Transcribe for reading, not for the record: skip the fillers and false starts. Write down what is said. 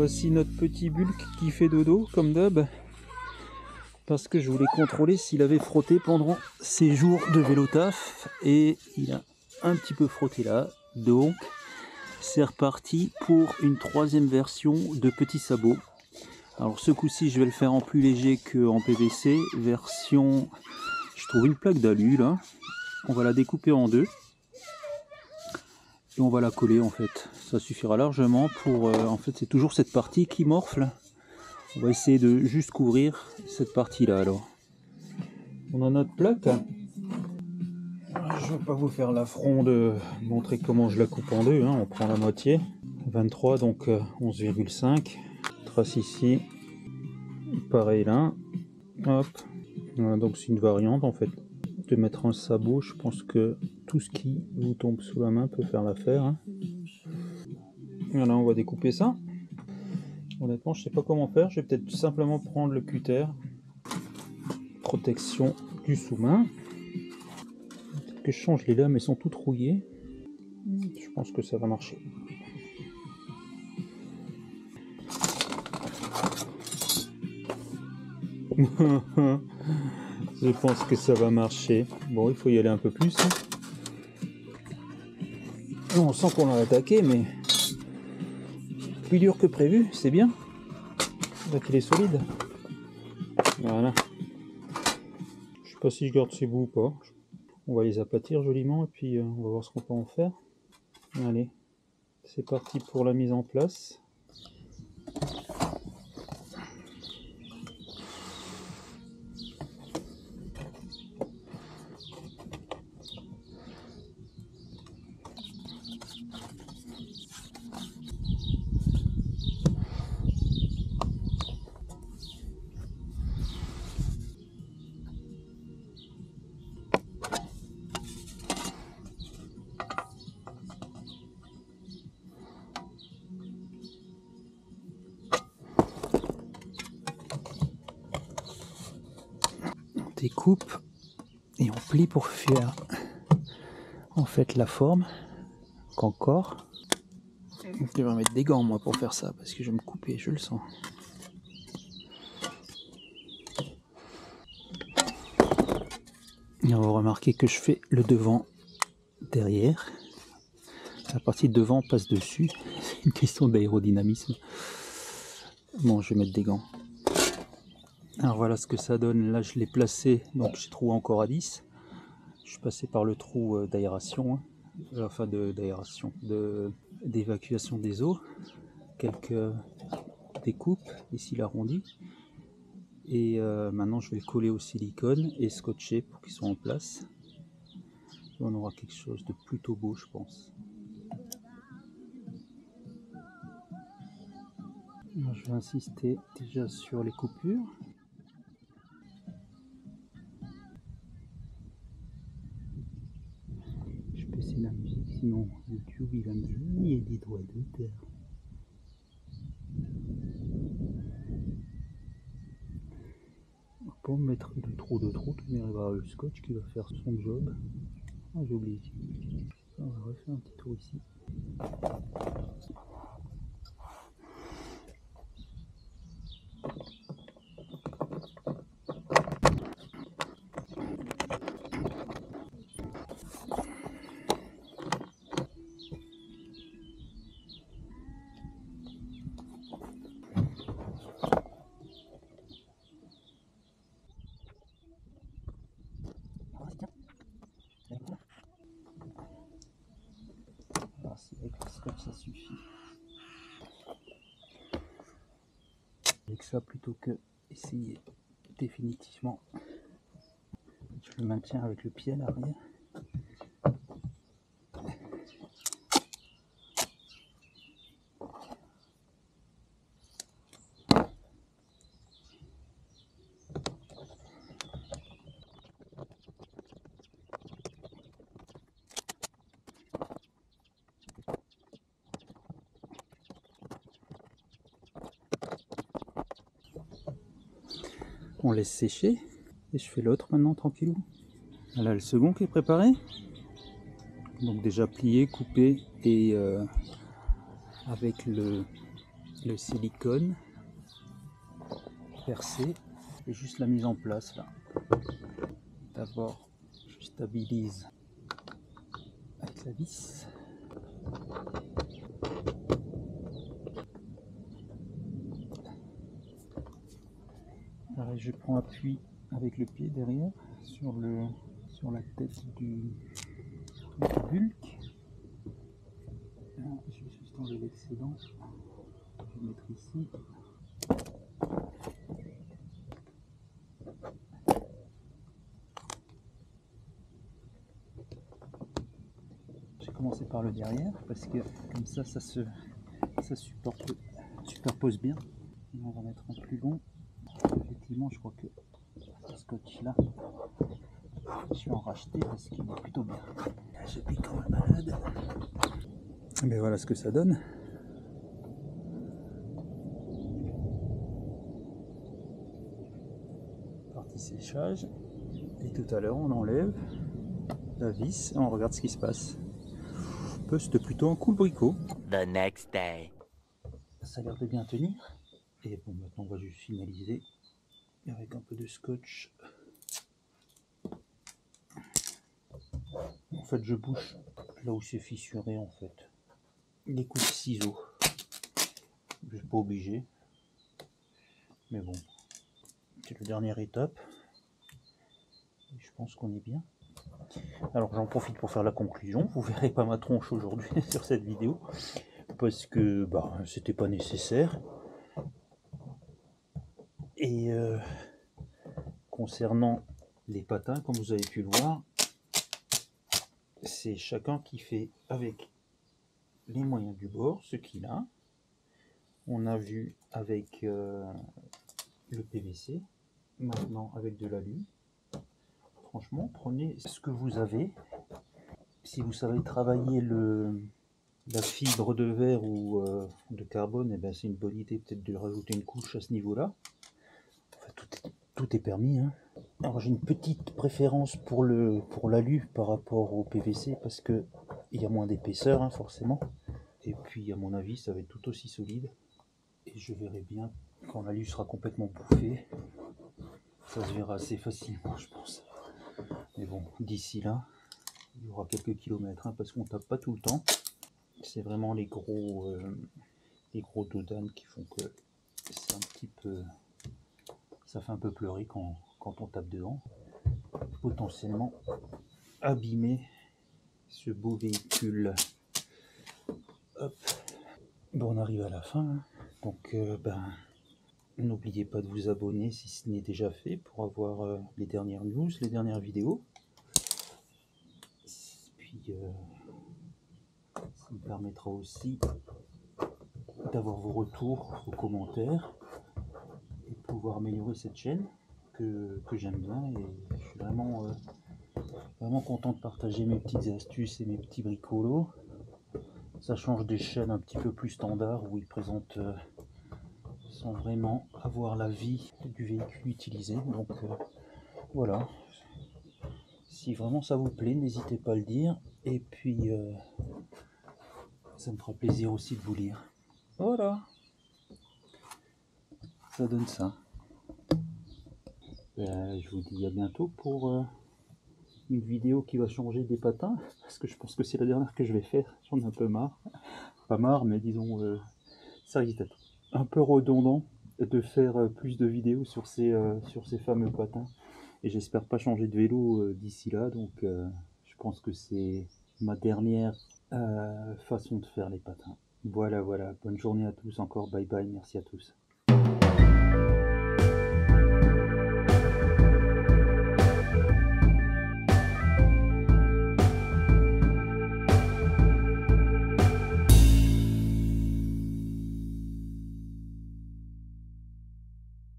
Voici notre petit Bulk qui fait dodo comme d'hab, parce que je voulais contrôler s'il avait frotté pendant ses jours de vélo taf, et il a un petit peu frotté là, donc c'est reparti pour une troisième version de petits sabots. Alors ce coup-ci je vais le faire en plus léger qu'en PVC, version, je trouve une plaque d'alu là, on va la découper en deux et on va la coller en fait, ça suffira largement pour, en fait c'est toujours cette partie qui morfle, on va essayer de juste couvrir cette partie là. Alors on a notre plaque, je ne vais pas vous faire l'affront de montrer comment je la coupe en deux, hein. On prend la moitié, 23 donc 11,5, trace ici, pareil là, hop, voilà, donc c'est une variante en fait de mettre un sabot. Je pense que tout ce qui vous tombe sous la main peut faire l'affaire, hein. Voilà, on va découper ça. Honnêtement je sais pas comment faire, je vais peut-être simplement prendre le cutter, protection du sous-main. Peut-être que je change les lames, elles sont toutes rouillées, je pense que ça va marcher. Je pense que ça va marcher. Bon, il faut y aller un peu plus. On sent qu'on l'a attaqué, mais plus dur que prévu, c'est bien. Là qu'il est solide. Voilà. Je sais pas si je garde ces bouts ou pas. On va les aplatir joliment et puis on va voir ce qu'on peut en faire. Allez, c'est parti pour la mise en place. Découpe et on plie pour faire en fait la forme qu'encore. Je devrais mettre des gants moi pour faire ça parce que je vais me couper, je le sens. Et on va remarquer que je fais le devant derrière. La partie de devant passe dessus. C'est une question d'aérodynamisme. Bon, je vais mettre des gants. Alors voilà ce que ça donne. Là je l'ai placé, donc j'ai trouvé encore à 10. Je suis passé par le trou d'aération, hein. Enfin d'aération, d'évacuation des eaux. Quelques découpes, ici l'arrondi. Et maintenant je vais le coller au silicone et scotcher pour qu'ils soient en place. Et on aura quelque chose de plutôt beau, je pense. Moi, je vais insister déjà sur les coupures. Je peux essayer la musique, sinon YouTube il va me griller des doigts d'auteur. Pour mettre de trop, il y aura le scotch qui va faire son job. Ah, j'ai oublié. On va refaire un petit tour ici. Alors, si avec le scotch ça suffit. Avec ça, plutôt que essayer définitivement, je le maintiens avec le pied à l'arrière. On laisse sécher et je fais l'autre maintenant tranquillou. Voilà le second qui est préparé. Donc déjà plié, coupé et avec le silicone percé et juste la mise en place là. D'abord je stabilise avec la vis. Pareil, je prends appui avec le pied derrière sur la tête du bulk. Je vais juste enlever l'excédent. Je vais mettre ici. J'ai commencé par le derrière parce que comme ça superpose bien. Et on va mettre un plus long. Effectivement, je crois que ce scotch là, je vais en racheter parce qu'il est plutôt bien. Je pique comme un malade. Mais voilà ce que ça donne. Partie séchage. Et tout à l'heure, on enlève la vis et on regarde ce qui se passe. C'était plutôt un cool bricot. The next day. Ça a l'air de bien tenir. Et bon, maintenant on va juste finaliser avec un peu de scotch. En fait, je bouche là où c'est fissuré en fait. Des coups de ciseaux. Je suis pas obligé. Mais bon, c'est la dernière étape. Et je pense qu'on est bien. Alors j'en profite pour faire la conclusion. Vous verrez pas ma tronche aujourd'hui sur cette vidéo. Parce que c'était pas nécessaire. Et concernant les patins, comme vous avez pu le voir, c'est chacun qui fait avec les moyens du bord ce qu'il a. On a vu avec le PVC, maintenant avec de l'alu. Franchement, prenez ce que vous avez. Si vous savez travailler la fibre de verre ou de carbone, et ben c'est une bonne idée peut-être de rajouter une couche à ce niveau-là. Enfin, tout est permis, hein. Alors j'ai une petite préférence pour l'alu par rapport au PVC parce que il y a moins d'épaisseur, hein, forcément. Et puis à mon avis ça va être tout aussi solide. Et je verrai bien quand l'alu sera complètement bouffé. Ça se verra assez facilement, je pense. Mais bon, d'ici là, il y aura quelques kilomètres, hein, parce qu'on tape pas tout le temps. C'est vraiment les gros dodanes qui font que c'est un petit peu, ça fait un peu pleurer quand on tape dedans. Potentiellement abîmer ce beau véhicule. Hop. Bon, on arrive à la fin, hein. Donc n'oubliez pas de vous abonner si ce n'est déjà fait pour avoir les dernières news, les dernières vidéos. Puis ça me permettra aussi d'avoir vos retours, vos commentaires et de pouvoir améliorer cette chaîne que j'aime bien. Et je suis vraiment content de partager mes petites astuces et mes petits bricolos. Ça change des chaînes un petit peu plus standards où ils présentent sans vraiment avoir la vie du véhicule utilisé. Donc voilà, si vraiment ça vous plaît, n'hésitez pas à le dire. Et puis ça me fera plaisir aussi de vous lire. Voilà, ça donne ça. Je vous dis à bientôt pour une vidéo qui va changer des patins, parce que je pense que c'est la dernière que je vais faire. J'en ai un peu marre. Pas marre, mais disons, ça risque d'être un peu redondant de faire plus de vidéos sur ces fameux patins. Et j'espère pas changer de vélo d'ici là, donc je pense que c'est ma dernière façon de faire les patins. Voilà, bonne journée à tous encore, bye bye, merci à tous.